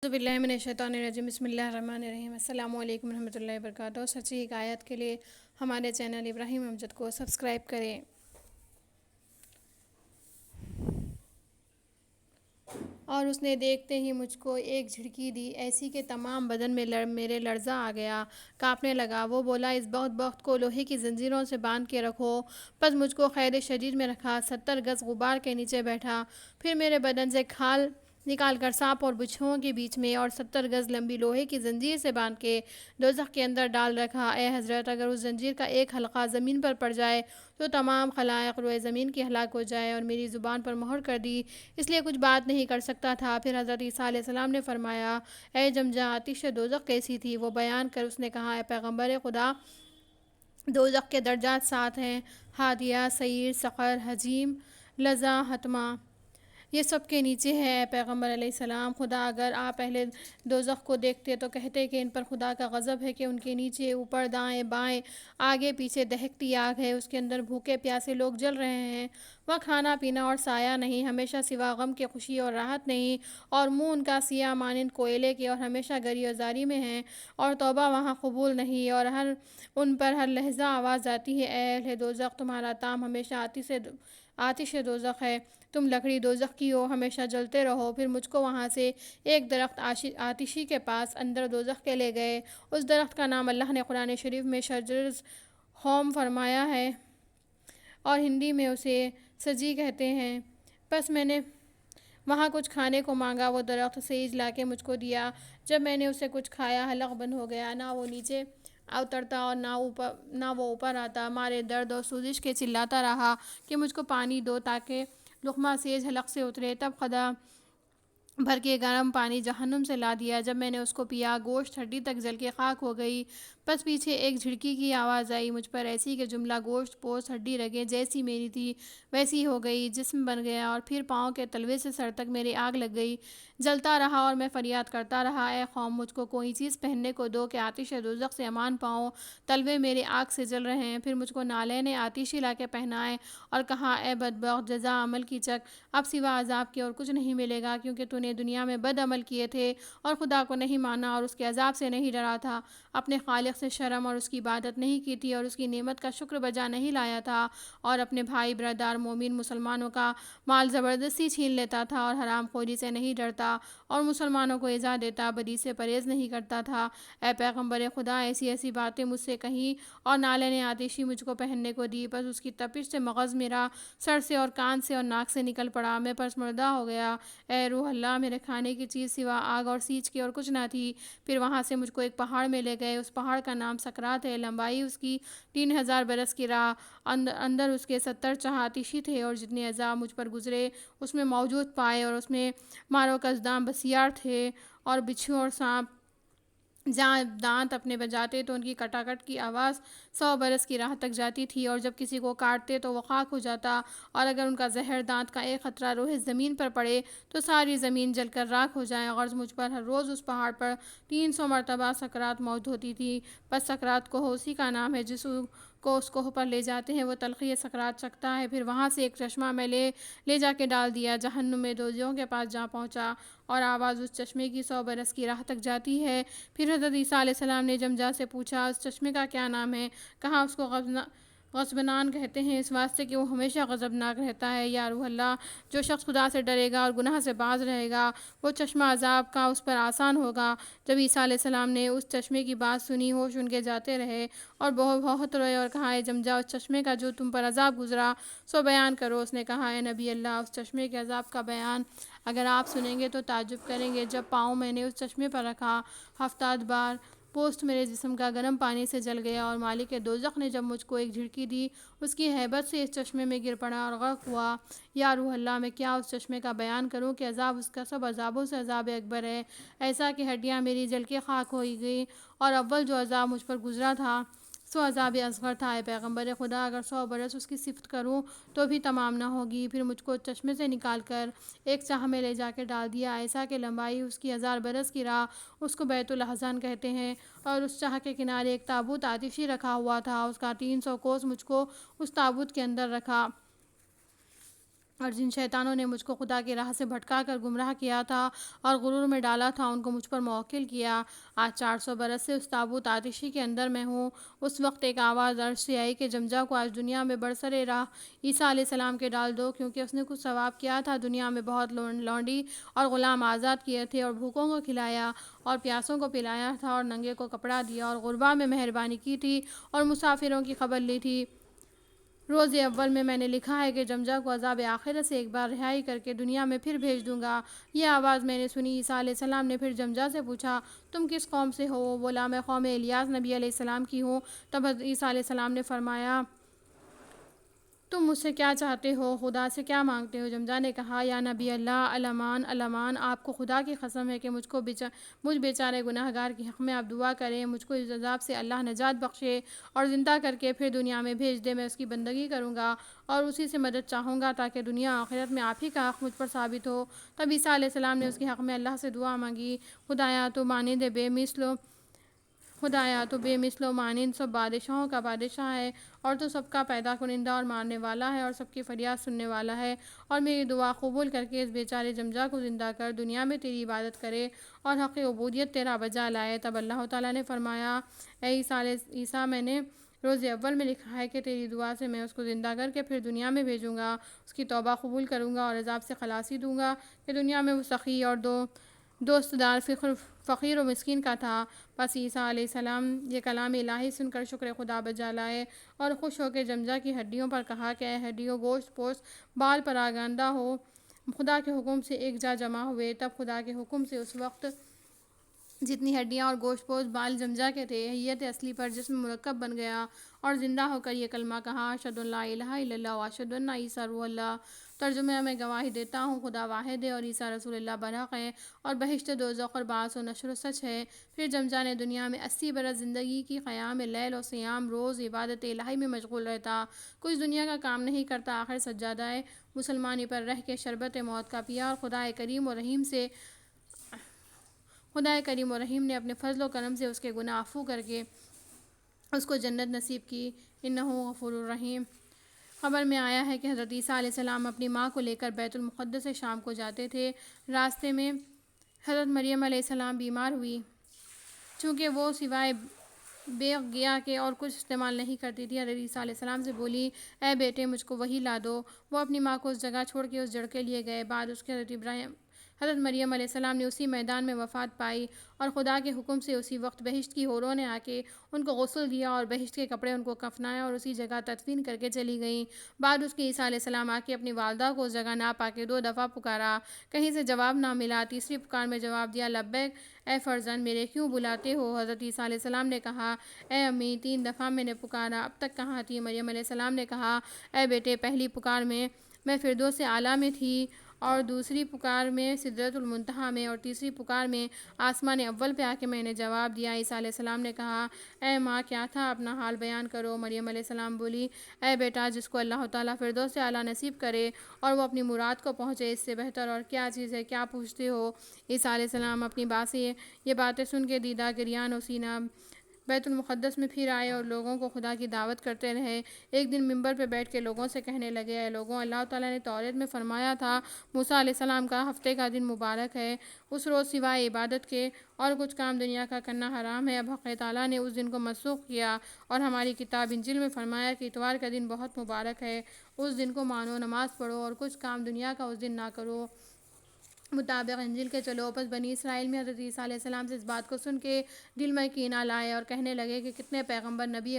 اعوذ باللہ من الشیطان الرجیم بسم اللہ الرحمن الرحیم السلام علیکم ورحمۃ اللہ وبرکاتہ۔ سچی حکایت کے لیے ہمارے چینل ابراہیم امجد کو سبسکرائب کریں۔ اور اس نے دیکھتے ہی مجھ کو ایک جھڑکی دی، ایسی کہ تمام بدن میں میرے لرزہ آ گیا، کانپنے لگا۔ وہ بولا، اس بخت کو لوہے کی زنجیروں سے باندھ کے رکھو۔ پس مجھ کو خیر شدید میں رکھا، 70 گز غبار کے نیچے بیٹھا، پھر میرے بدن سے کھال نکال کر سانپ اور بچھوؤں کے بیچ میں اور 70 گز لمبی لوہے کی زنجیر سے باندھ کے دوزخ کے اندر ڈال رکھا۔ اے حضرت، اگر اس زنجیر کا ایک حلقہ زمین پر پڑ جائے تو تمام خلائق روئے زمین کی ہلاک ہو جائے، اور میری زبان پر مہر کر دی، اس لیے کچھ بات نہیں کر سکتا تھا۔ پھر حضرت عیسیٰ علیہ السلام نے فرمایا، اے جمجہ، آتش دوزخ کیسی تھی؟ وہ بیان کر اس نے کہا، اے پیغمبر خدا، دوزخ کے درجات 7 ہیں: ہادیہ، سعیر، سقر، حجیم، لظیٰ، حطمہ۔ یہ سب کے نیچے ہے۔ اے پیغمبر علیہ السلام، خدا اگر آپ اہل دوزخ کو دیکھتے تو کہتے کہ ان پر خدا کا غضب ہے، کہ ان کے نیچے، اوپر، دائیں بائیں، آگے پیچھے دہکتی آگ ہے، اس کے اندر بھوکے پیاسے لوگ جل رہے ہیں، وہاں کھانا پینا اور سایہ نہیں، ہمیشہ سوا غم کے خوشی اور راحت نہیں، اور منہ ان کا سیاہ مانند کوئلے کے، اور ہمیشہ گری و زاری میں ہیں، اور توبہ وہاں قبول نہیں، اور ان پر ہر لحظہ آواز آتی ہے، اے اہل دوزخ، تمہارا طعام ہمیشہ آتش دوزخ ہے، تم لکڑی دوزخ کی ہو، ہمیشہ جلتے رہو۔ پھر مجھ کو وہاں سے ایک درخت آتشی کے پاس اندر دوزخ کے لے گئے۔ اس درخت کا نام اللہ نے قرآن شریف میں شجرۃ الخلد فرمایا ہے، اور ہندی میں اسے سجی کہتے ہیں۔ پس میں نے وہاں کچھ کھانے کو مانگا، وہ درخت سیج لا کے مجھ کو دیا۔ جب میں نے اسے کچھ کھایا، حلق بند ہو گیا، نہ وہ نیچے اترتا اور نہ وہ اوپر آتا۔ مارے درد اور سوزش کے چلاتا رہا کہ مجھ کو پانی دو تاکہ لقمہ سیج حلق سے اترے۔ تب خدا بھر کے گرم پانی جہنم سے لا دیا۔ جب میں نے اس کو پیا، گوشت ہڈی تک جل کے خاک ہو گئی۔ پس پیچھے ایک جھڑکی کی آواز آئی مجھ پر، ایسی کہ جملہ گوشت پوست ہڈی رگیں جیسی میری تھی ویسی ہو گئی، جسم بن گیا، اور پھر پاؤں کے تلوے سے سر تک میرے آگ لگ گئی۔ جلتا رہا اور میں فریاد کرتا رہا، اے قوم، مجھ کو کوئی چیز پہننے کو دو کہ آتش دوزخ سے امان پاؤں، تلوے میرے آگ سے جل رہے ہیں۔ پھر مجھ کو نالین آتشی لا کے پہنائے اور کہا، اے بدبخت، جزا عمل کی چک، اب سوا عذاب کے اور کچھ نہیں ملے گا، کیونکہ تو نے دنیا میں بد عمل کیے تھے اور خدا کو نہیں مانا اور اس کے عذاب سے نہیں ڈرا تھا، اپنے خالق سے شرم اور اس کی عبادت نہیں کی تھی، اور اس کی نعمت کا شکر بجا نہیں لایا تھا، اور اپنے بھائی برادر مومن مسلمانوں کا مال زبردستی چھین لیتا تھا، اور حرام خوری سے نہیں ڈرتا، اور مسلمانوں کو ایذا دیتا، بدی سے پرہیز نہیں کرتا تھا۔ اے پیغمبر خدا، ایسی باتیں مجھ سے کہیں اور نالین آتشی مجھ کو پہننے کو دی، پس اس کی تپش سے مغز میرا سر سے اور کان سے اور ناک سے نکل پڑا، میں پس مردہ ہو گیا۔ اے روح اللہ، میرے کھانے کی چیز سوا آگ اور سیچ کے اور کچھ نہ تھی۔ پھر وہاں سے مجھ کو ایک پہاڑ میں لے گئے، اس پہاڑ کا نام سکرات ہے، لمبائی اس کی 3000 برس کی راہ، اندر اس کے 70 چاہ آتشی تھے، اور جتنے عذاب مجھ پر گزرے اس میں موجود پائے، اور اس میں مارو کزدام بسیار تھے، اور بچھو اور سانپ جہاں دانت اپنے بجاتے تو ان کی کٹاکٹ کی آواز 100 برس کی راہ تک جاتی تھی، اور جب کسی کو کاٹتے تو وہ خاک ہو جاتا، اور اگر ان کا زہر دانت کا ایک قطرہ روح زمین پر پڑے تو ساری زمین جل کر راکھ ہو جائے۔ غرض مجھ پر ہر روز اس پہاڑ پر 300 مرتبہ سکرات موت ہوتی تھی۔ پس سکرات کوہ اسی کا نام ہے، جس کو اس کوہ پر لے جاتے ہیں وہ تلخی سکرات چکھتا ہے۔ پھر وہاں سے ایک چشمہ میں لے جا کے ڈال دیا، جہنم میں دوزخیوں کے پاس جا پہنچا، اور آواز اس چشمے کی 100 برس کی راہ تک جاتی ہے۔ پھر حضرت عیسیٰ علیہ السلام نے جمجہ سے پوچھا، اس چشمے کا کیا نام ہے؟ کہا، اس کو غضبنان کہتے ہیں، اس واسطے کہ وہ ہمیشہ غضبناک رہتا ہے۔ یا روح اللہ، جو شخص خدا سے ڈرے گا اور گناہ سے باز رہے گا، وہ چشمہ عذاب کا اس پر آسان ہوگا۔ جب عیسیٰ علیہ السلام نے اس چشمے کی بات سنی، ہوش ان کے جاتے رہے اور بہت روئے، اور کہا، اے جمجہ، اس چشمے کا جو تم پر عذاب گزرا سو بیان کرو۔ اس نے کہا، اے نبی اللہ، اس چشمے کے عذاب کا بیان اگر آپ سنیں گے تو تعجب کریں گے۔ جب پاؤں میں نے اس چشمے پر رکھا، 70 بار پوست میرے جسم کا گرم پانی سے جل گیا، اور مالک دوزخ نے جب مجھ کو ایک جھڑکی دی، اس کی ہیبت سے اس چشمے میں گر پڑا اور غرق ہوا۔ یا روح اللہ، میں کیا اس چشمے کا بیان کروں کہ عذاب اس کا سب عذابوں سے عذاب اکبر ہے، ایسا کہ ہڈیاں میری جل کے خاک ہو گئی، اور اول جو عذاب مجھ پر گزرا تھا سو عذاب اصغر تھا۔ اے پیغمبر خدا، اگر 100 برس اس کی صفت کروں تو بھی تمام نہ ہوگی۔ پھر مجھ کو چشمے سے نکال کر ایک چاہ میں لے جا کے ڈال دیا، ایسا کہ لمبائی اس کی 1000 برس کی راہ، اس کو بیت الاحزان کہتے ہیں، اور اس چاہ کے کنارے ایک تابوت آتشی رکھا ہوا تھا، اس کا 300 کوس مجھ کو اس تابوت کے اندر رکھا۔ اور جن شیطانوں نے مجھ کو خدا کی راہ سے بھٹکا کر گمراہ کیا تھا اور غرور میں ڈالا تھا، ان کو مجھ پر موکل کیا۔ آج 400 برس سے اس تابوت آتشی کے اندر میں ہوں۔ اس وقت ایک آواز عرش سے آئی کہ جمجا کو آج دنیا میں برسر راہ عیسیٰ علیہ السلام کے ڈال دو، کیونکہ اس نے کچھ ثواب کیا تھا، دنیا میں بہت لونڈی اور غلام آزاد کیے تھے، اور بھوکوں کو کھلایا اور پیاسوں کو پلایا تھا، اور ننگے کو کپڑا دیا، اور غربا میں مہربانی کی تھی، اور مسافروں کی خبر لی تھی۔ روز اول میں نے لکھا ہے کہ جمجا کو عذاب آخرت سے ایک بار رہائی کر کے دنیا میں پھر بھیج دوں گا۔ یہ آواز میں نے سنی۔ عیسیٰ علیہ السلام نے پھر جمجا سے پوچھا، تم کس قوم سے ہو؟ وہ بولا، میں قوم الیاس نبی علیہ السلام کی ہوں۔ تب حضرت عیسیٰ علیہ السلام نے فرمایا، تم مجھ سے کیا چاہتے ہو؟ خدا سے کیا مانگتے ہو؟ جمجا نے کہا، یا نبی اللہ، الامان الامان، آپ کو خدا کی قسم ہے کہ مجھ بیچارے گناہ گار کے حق میں آپ دعا کریں، مجھ کو اس عذاب سے اللہ نجات بخشے اور زندہ کر کے پھر دنیا میں بھیج دے۔ میں اس کی بندگی کروں گا اور اسی سے مدد چاہوں گا تاکہ دنیا آخرت میں آپ ہی کا حق مجھ پر ثابت ہو۔ تب عیسیٰ علیہ السلام نے اس کے حق میں اللہ سے دعا مانگی، خدایا تو بے مثل و مانند سب بادشاہوں کا بادشاہ ہے، اور تو سب کا پیدا کنندہ اور مارنے والا ہے، اور سب کی فریاد سننے والا ہے، اور میری دعا قبول کر کے اس بیچارے جمجا کو زندہ کر دنیا میں تیری عبادت کرے اور حق عبودیت تیرا بجا لائے۔ تب اللہ تعالیٰ نے فرمایا، اے عیسیٰ، میں نے روز اول میں لکھا ہے کہ تیری دعا سے میں اس کو زندہ کر کے پھر دنیا میں بھیجوں گا، اس کی توبہ قبول کروں گا اور عذاب سے خلاصی دوں گا کہ دنیا میں وہ سخی اور دوست دار فقیر و مسکین کا تھا۔ پس عیسیٰ علیہ السلام یہ کلام الہی سن کر شکر خدا بجا لائے اور خوش ہو کے جمجا کی ہڈیوں پر کہا کہ اے ہڈیوں، گوشت پوست بال پراگندہ ہو، خدا کے حکم سے ایک جا جمع ہوئے۔ تب خدا کے حکم سے اس وقت جتنی ہڈیاں اور گوشت پوست بال جمجا کے تھے، حیت اصلی پر جسم مرکب بن گیا اور زندہ ہو کر یہ کلمہ کہا، اشہد ان لا الہ الا اللہ واشہد ان عیسیٰ روح اللہ۔ ترجمہ میں گواہی دیتا ہوں خدا واحد ہے اور عیسیٰ رسول اللہ برحق ہے، اور بہشت دوزخ اور بعث و نشر سچ ہے۔ پھر جمجا نے دنیا میں 80 برس زندگی کی، قیام لیل و صیام، روز عبادت الہی میں مشغول رہتا، کچھ دنیا کا کام نہیں کرتا، آخر سجادہ مسلمانی پر رہ کے شربت موت کا پیا، اور خدا کریم و رحیم نے اپنے فضل و کرم سے اس کے گناہ عفو کر کے اس کو جنت نصیب کی، انہ غفور الرحیم۔ خبر میں آیا ہے کہ حضرت عیسیٰ علیہ السلام اپنی ماں کو لے کر بیت المقدس سے شام کو جاتے تھے۔ راستے میں حضرت مریم علیہ السلام بیمار ہوئی، چونکہ وہ سوائے بیغ گیا کے اور کچھ استعمال نہیں کرتی تھی۔ حضرت عیسیٰ علیہ السلام سے بولی، اے بیٹے، مجھ کو وہی لا دو۔ وہ اپنی ماں کو اس جگہ چھوڑ کے اس جڑ کے لیے گئے۔ بعد اس کے حضرت مریم علیہ السلام نے اسی میدان میں وفات پائی، اور خدا کے حکم سے اسی وقت بہشت کی حوروں نے آ کے ان کو غسل دیا اور بہشت کے کپڑے ان کو کفنایا اور اسی جگہ تدفین کر کے چلی گئیں۔ بعد اس کے عیسیٰ علیہ السلام آ کے اپنی والدہ کو اس جگہ نہ پا کے 2 دفعہ پکارا، کہیں سے جواب نہ ملا۔ تیسری پکار میں جواب دیا، لبیک اے فرزند، میرے کیوں بلاتے ہو؟ حضرت عیسیٰ علیہ السلام نے کہا، اے امی، 3 دفعہ میں نے پکارا، اب تک کہاں تھی؟ مریم علیہ السلام نے کہا، اے بیٹے، پہلی پکار میں فردوس اعلیٰ میں تھی، اور دوسری پکار میں سدرۃ المنتہیٰ میں، اور تیسری پکار میں آسمان اول پہ آ کے میں نے جواب دیا۔ عیسیٰ علیہ السلام نے کہا، اے ماں، کیا تھا؟ اپنا حال بیان کرو۔ مریم علیہ السلام بولی، اے بیٹا، جس کو اللہ تعالیٰ فردوس اعلیٰ نصیب کرے اور وہ اپنی مراد کو پہنچے، اس سے بہتر اور کیا چیز ہے؟ کیا پوچھتے ہو؟ عیسیٰ علیہ السلام اپنی بات سے یہ باتیں سن کے دیدہ گریان و سینہ بیت المقدس میں پھر آئے اور لوگوں کو خدا کی دعوت کرتے رہے۔ ایک دن ممبر پہ بیٹھ کے لوگوں سے کہنے لگے، اے لوگوں، اللہ تعالیٰ نے توریت میں فرمایا تھا موسیٰ علیہ السلام کا ہفتے کا دن مبارک ہے، اس روز سوائے عبادت کے اور کچھ کام دنیا کا کرنا حرام ہے۔ اب حق تعالیٰ نے اس دن کو منسوخ کیا، اور ہماری کتاب انجیل میں فرمایا کہ اتوار کا دن بہت مبارک ہے، اس دن کو مانو، نماز پڑھو اور کچھ کام دنیا کا اس دن نہ کرو، مطابق انجیل کے چلو۔ پس بنی اسرائیل میں حضرت عیسیٰ علیہ السلام سے اس بات کو سن کے دل میں کینہ لائے اور کہنے لگے کہ کتنے پیغمبر نبی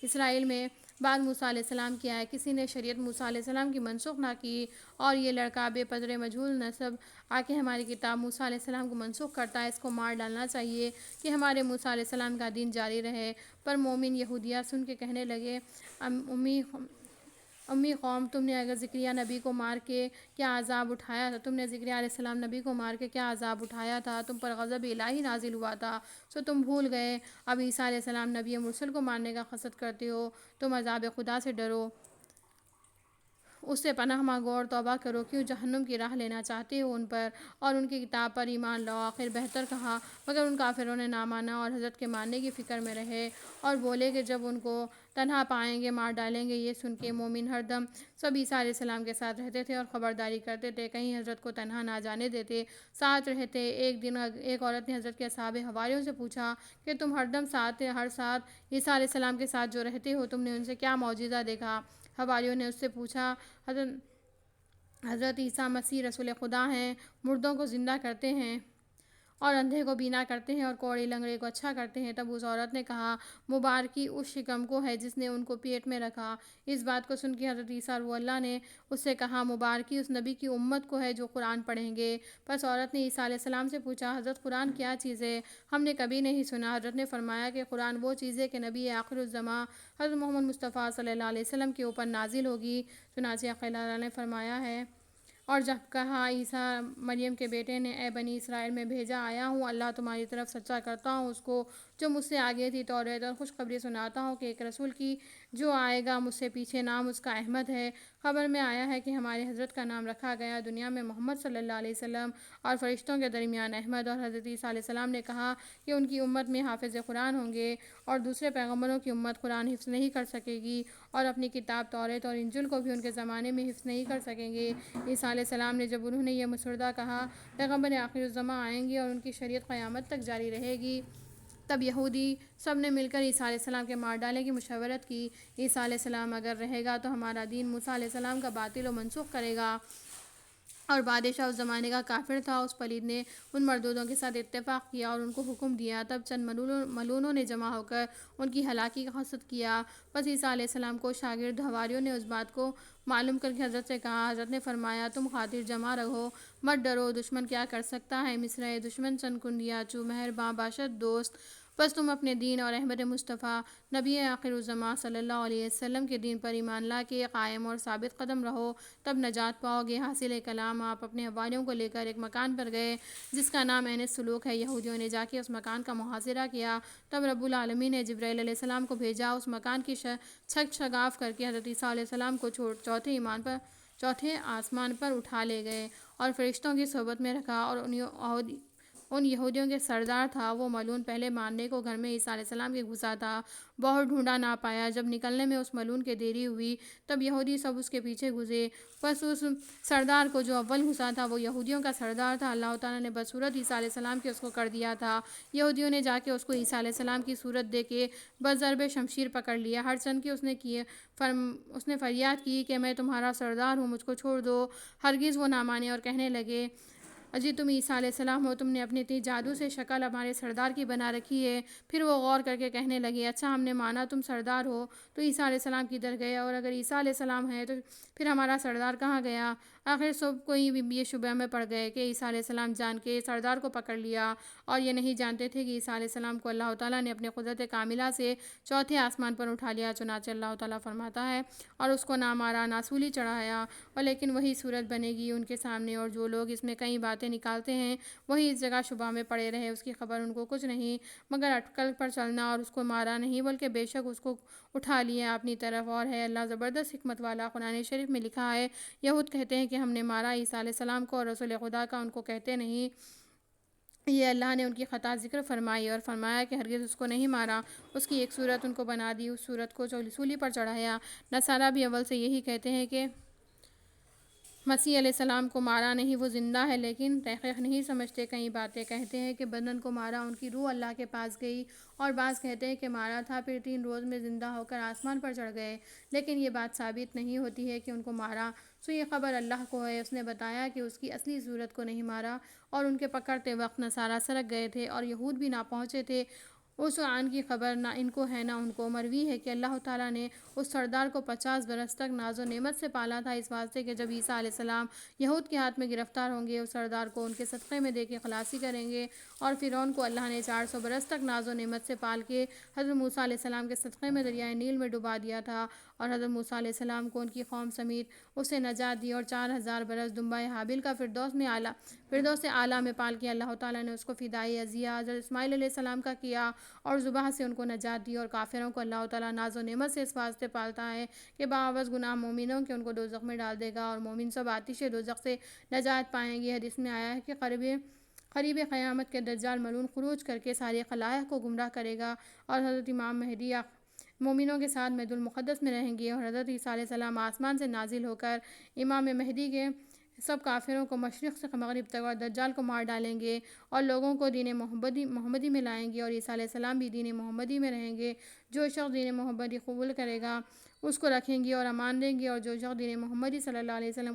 اسرائیل میں بعد موسیٰ علیہ السلام کی آئے، کسی نے شریعت موسیٰ علیہ السلام کی منسوخ نہ کی، اور یہ لڑکا بے پدر مجہول نسب آ کے ہماری کتاب موسیٰ علیہ السلام کو منسوخ کرتا ہے، اس کو مار ڈالنا چاہیے کہ ہمارے موسیٰ علیہ السلام کا دین جاری رہے۔ پر مومن یہودیہ سن کے کہنے لگے، امی قوم، تم نے اگر زکریا نبی کو مار کے کیا عذاب اٹھایا تھا؟ تم نے زکریا علیہ السلام نبی کو مار کے کیا عذاب اٹھایا تھا؟ تم پر غضب الہی نازل ہوا تھا، سو تم بھول گئے۔ اب عیسیٰ علیہ السلام نبی مرسل کو مارنے کا قصد کرتے ہو، تم عذاب خدا سے ڈرو۔ اس سے پناہ مانگو اور توبہ کرو، کیوں جہنم کی راہ لینا چاہتے ہو ان پر اور ان کی کتاب پر ایمان لاؤ۔ آخر بہتر کہا، مگر ان کافروں نے نہ مانا اور حضرت کے ماننے کی فکر میں رہے اور بولے کہ جب ان کو تنہا پائیں گے مار ڈالیں گے۔ یہ سن کے مومن ہر دم سب عیسیٰ علیہ السلام کے ساتھ رہتے تھے اور خبرداری کرتے تھے، کہیں حضرت کو تنہا نہ جانے دیتے، ساتھ رہتے۔ ایک دن ایک عورت نے حضرت کے اصحاب حواریوں سے پوچھا کہ تم ہر دم ہر ساتھ عیسیٰ علیہ السلام کے ساتھ جو رہتے ہو، تم نے ان سے کیا معجزہ دیکھا؟ حواریوں نے اس سے پوچھا، حضرت عیسیٰ مسیح رسول خدا ہیں، مردوں کو زندہ کرتے ہیں اور اندھے کو بینا کرتے ہیں اور کوڑی لنگڑے کو اچھا کرتے ہیں۔ تب اس عورت نے کہا، مبارکی اس شکم کو ہے جس نے ان کو پیٹ میں رکھا۔ اس بات کو سن کے حضرت عیسیٰ روح اللہ نے اس سے کہا، مبارکی اس نبی کی امت کو ہے جو قرآن پڑھیں گے۔ پس عورت نے عیسیٰ علیہ السلام سے پوچھا، حضرت قرآن کیا چیز ہے؟ ہم نے کبھی نہیں سنا۔ حضرت نے فرمایا کہ قرآن وہ چیز ہے کہ نبی آخر الزماں حضرت محمد مصطفیٰ صلی اللہ علیہ وسلم کے اوپر نازل ہوگی۔ چنانچہ اللہ نے فرمایا ہے، اور جب کہا عیسیٰ مریم کے بیٹے نے، اے بنی اسرائیل میں بھیجا آیا ہوں، اللہ تمہاری طرف سچا کرتا ہوں اس کو جو مجھ سے آگے تھی توریت اور خوشخبری سناتا ہوں کہ ایک رسول کی جو آئے گا مجھ سے پیچھے، نام اس کا احمد ہے۔ خبر میں آیا ہے کہ ہمارے حضرت کا نام رکھا گیا دنیا میں محمد صلی اللہ علیہ وسلم اور فرشتوں کے درمیان احمد۔ اور حضرت عیسیٰ علیہ السلام نے کہا کہ ان کی امت میں حافظ قرآن ہوں گے اور دوسرے پیغمبروں کی امت قرآن حفظ نہیں کر سکے گی اور اپنی کتاب توریت اور انجیل کو بھی ان کے زمانے میں حفظ نہیں کر سکیں گے۔ عیسیٰ علیہ السلام نے جب انہوں نے یہ مسودہ کہا، پیغمبر آخر الزماں آئیں گے اور ان کی شریعت قیامت تک جاری رہے گی، تب یہودی سب نے مل کر عیسیٰ علیہ السلام کے مار ڈالنے کی مشاورت کی۔ عیسیٰ علیہ السلام اگر رہے گا تو ہمارا دین موسیٰ علیہ السلام کا باطل و منسوخ کرے گا، اور بادشاہ اس زمانے کا کافر تھا۔ اس پلید نے ان مردودوں کے ساتھ اتفاق کیا اور ان کو حکم دیا۔ تب چند ملونوں نے جمع ہو کر ان کی ہلاکی کا قصد کیا۔ پس عیسیٰ علیہ السلام کو شاگرد حواریوں نے اس بات کو معلوم کر کے حضرت سے کہا۔ حضرت نے فرمایا، تم خاطر جمع رہو، مت ڈرو، دشمن کیا کر سکتا ہے؟ مصرعِ دشمن چند کندیا چو مہرباں باشد دوست۔ بس تم اپنے دین اور احمد مصطفیٰ نبی آخر الزماں صلی اللہ علیہ وسلم کے دین پر ایمان لا کے قائم اور ثابت قدم رہو، تب نجات پاؤ گے۔ حاصل کلام آپ اپنے حواریوں کو لے کر ایک مکان پر گئے جس کا نام عین السلوک ہے۔ یہودیوں نے جا کے اس مکان کا محاصرہ کیا۔ تب رب العالمین نے جبرائیل علیہ السلام کو بھیجا، اس مکان کی چھک شگاف کر کے حضرت عیسیٰ علیہ السلام کو چوتھے آسمان پر اٹھا لے گئے اور فرشتوں کی صحبت میں رکھا۔ اور ان یہودیوں کے سردار تھا وہ ملعون، پہلے مارنے کو گھر میں عیسیٰ علیہ السلام کے گھسا تھا، بہت ڈھونڈا نہ پایا۔ جب نکلنے میں اس ملعون کے دیری ہوئی تب یہودی سب اس کے پیچھے گھسے۔ پس اس سردار کو جو اول گھسا تھا وہ یہودیوں کا سردار تھا، اللہ تعالیٰ نے بصورت عیسیٰ علیہ السلام کے اس کو کر دیا تھا۔ یہودیوں نے جا کے اس کو عیسیٰ علیہ السلام کی صورت دے کے بضرب شمشیر پکڑ لیا۔ ہر چند کی اس نے فریاد کی کہ میں تمہارا سردار ہوں، مجھ کو چھوڑ دو۔ ہرگز وہ نہ مانے اور کہنے لگے، اجی تم عیسیٰ علیہ السلام ہو، تم نے اپنے تیز جادو سے شکل ہمارے سردار کی بنا رکھی ہے۔ پھر وہ غور کر کے کہنے لگے، اچھا ہم نے مانا تم سردار ہو تو عیسیٰ علیہ السلام کدھر گئے، اور اگر عیسیٰ علیہ السلام ہے تو پھر ہمارا سردار کہاں گیا؟ آخر سب کوئی یہ شبہ میں پڑ گئے کہ عیسیٰ علیہ السلام جان کے سردار کو پکڑ لیا، اور یہ نہیں جانتے تھے کہ عیسیٰ علیہ السلام کو اللہ تعالیٰ نے اپنے قدرت کاملہ سے چوتھے آسمان پر اٹھا لیا۔ چنانچہ اللہ تعالیٰ فرماتا ہے، اور اس کو نہ مارا نہ سولی چڑھایا، اور لیکن وہی صورت بنے گی ان کے سامنے، اور جو لوگ اس میں کئی باتیں نکالتے ہیں وہی اس جگہ شبہ میں پڑے رہے، اس کی خبر ان کو کچھ نہیں مگر اٹکل پر چلنا، اور اس کو مارا نہیں بلکہ بے شک اس کو اٹھا لیا اپنی طرف، اور ہے اللہ زبردست حکمت والا۔ قرآن شریف میں لکھا ہے، یہود کہتے ہیں کہ ہم نے مارا عیسیٰ علیہ السلام کو، اور رسول خدا کا ان کو کہتے نہیں۔ یہ اللہ نے ان کی خطا ذکر فرمائی اور فرمایا کہ ہرگز اس کو نہیں مارا، اس کی ایک صورت ان کو بنا دی، اس صورت کو سولی پر چڑھایا۔ نصارہ بھی اول سے یہی کہتے ہیں کہ مسیح علیہ السلام کو مارا نہیں، وہ زندہ ہے، لیکن تحقیق نہیں سمجھتے۔ کئی باتیں کہتے ہیں کہ بدن کو مارا، ان کی روح اللہ کے پاس گئی، اور بعض کہتے ہیں کہ مارا تھا، پھر 3 روز میں زندہ ہو کر آسمان پر چڑھ گئے، لیکن یہ بات ثابت نہیں ہوتی ہے کہ ان کو مارا۔ سو یہ خبر اللہ کو ہے، اس نے بتایا کہ اس کی اصلی صورت کو نہیں مارا، اور ان کے پکڑتے وقت نصارہ سرک گئے تھے اور یہود بھی نہ پہنچے تھے۔ اس آن کی خبر نہ ان کو ہے نہ ان کو۔ مروی ہے کہ اللہ تعالیٰ نے اس سردار کو 50 برس تک ناز و نعمت سے پالا تھا، اس واسطے کہ جب عیسیٰ علیہ السلام یہود کے ہاتھ میں گرفتار ہوں گے، اس سردار کو ان کے صدقے میں دے کے خلاصی کریں گے۔ اور فرعون کو اللہ نے 400 برس تک ناز و نعمت سے پال کے حضرت موسیٰ علیہ السلام کے صدقے میں دریائے نیل میں ڈبا دیا تھا، اور حضرت موسیٰ علیہ السلام کو ان کی قوم سمیت اسے نجات دی، اور 4000 برس دنبائے حابل کا فردوس اعلیٰ میں پال کے اللہ تعالیٰ نے اس کو فدائے عزیہ حضرت اسماعیل علیہ السلام کا کیا، اور ذبح سے ان کو نجات دی، اور کافروں کو اللہ تعالیٰ ناز و نعمت سے اس واسطے پالتا ہے کہ باوجھ گناہ مومنوں کے ان کو دوزخ میں ڈال دے گا، اور مومن سب آتش دوزخ سے نجات پائیں گے۔ حدیث میں آیا ہے کہ قریب قیامت کے دجال ملعون خروج کر کے ساری خلائق کو گمراہ کرے گا، اور حضرت امام مہدی مومنوں کے ساتھ بیت المقدس میں رہیں گے، اور حضرت عیسیٰ علیہ السلام آسمان سے نازل ہو کر امام مہدی کے سب کافروں کو مشرق سے مغرب تک اور دجال کو مار ڈالیں گے، اور لوگوں کو دین محمدی میں لائیں گے، اور عیسیٰ علیہ السلام بھی دین محمدی میں رہیں گے۔ جو شخص دین محمدی قبول کرے گا اس کو رکھیں گے اور امان دیں گے، اور جو شخص دین محمدی صلی اللہ علیہ وسلم